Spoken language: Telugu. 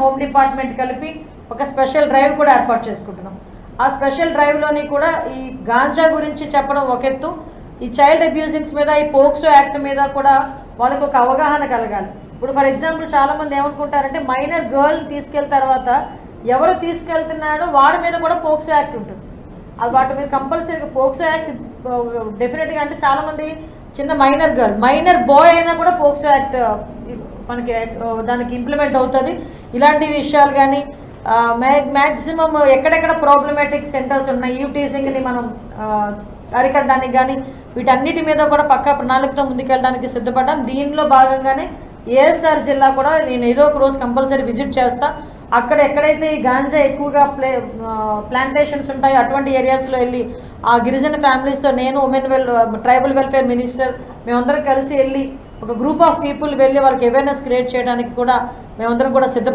హోమ్ డిపార్ట్మెంట్ కలిపి ఒక స్పెషల్ డ్రైవ్ కూడా ఏర్పాటు చేసుకుంటున్నాం. ఆ స్పెషల్ డ్రైవ్లోని కూడా ఈ గాంజా గురించి చెప్పడం ఒక ఎత్తు, ఈ చైల్డ్ అబ్యూజింగ్స్ మీద, ఈ పోక్సో యాక్ట్ మీద కూడా వాళ్ళకి ఒక అవగాహన కలగాలి. ఇప్పుడు ఫర్ ఎగ్జాంపుల్ చాలామంది ఏమనుకుంటారంటే మైనర్ గర్ల్ తీసుకెళ్ళిన తర్వాత ఎవరు తీసుకెళ్తున్నాడో వాడి మీద కూడా పోక్సో యాక్ట్ ఉంటుంది. అది వాటి మీద కంపల్సరీగా పోక్సో యాక్ట్ డెఫినెట్గా, అంటే చాలామంది చిన్న మైనర్ బాయ్ అయినా కూడా పోక్సో యాక్ట్ మనకి దానికి ఇంప్లిమెంట్ అవుతుంది. ఇలాంటి విషయాలు కానీ మ్యాక్సిమం ఎక్కడెక్కడ ప్రాబ్లమాటిక్ సెంటర్స్ ఉన్నాయి, టీజింగ్ని మనం అరికట్టడానికి కానీ వీటన్నిటి మీద కూడా పక్కా ప్రణాళికతో ముందుకెళ్ళడానికి సిద్ధపడ్డాం. దీనిలో భాగంగానే ఏఎస్ఆర్ జిల్లా కూడా నేను ఏదో ఒక రోజు కంపల్సరీ విజిట్ చేస్తా. అక్కడ ఎక్కడైతే ఈ గాంజా ఎక్కువగా ప్లాంటేషన్స్ ఉంటాయో అటువంటి ఏరియాస్లో వెళ్ళి ఆ గిరిజన ఫ్యామిలీస్తో నేను ట్రైబల్ వెల్ఫేర్ మినిస్టర్ మేమందరం కలిసి వెళ్ళి ఒక గ్రూప్ ఆఫ్ పీపుల్ వెళ్ళి వాళ్ళకి అవేర్నెస్ క్రియేట్ చేయడానికి కూడా మేమందరం కూడా సిద్ధపడ్డాం.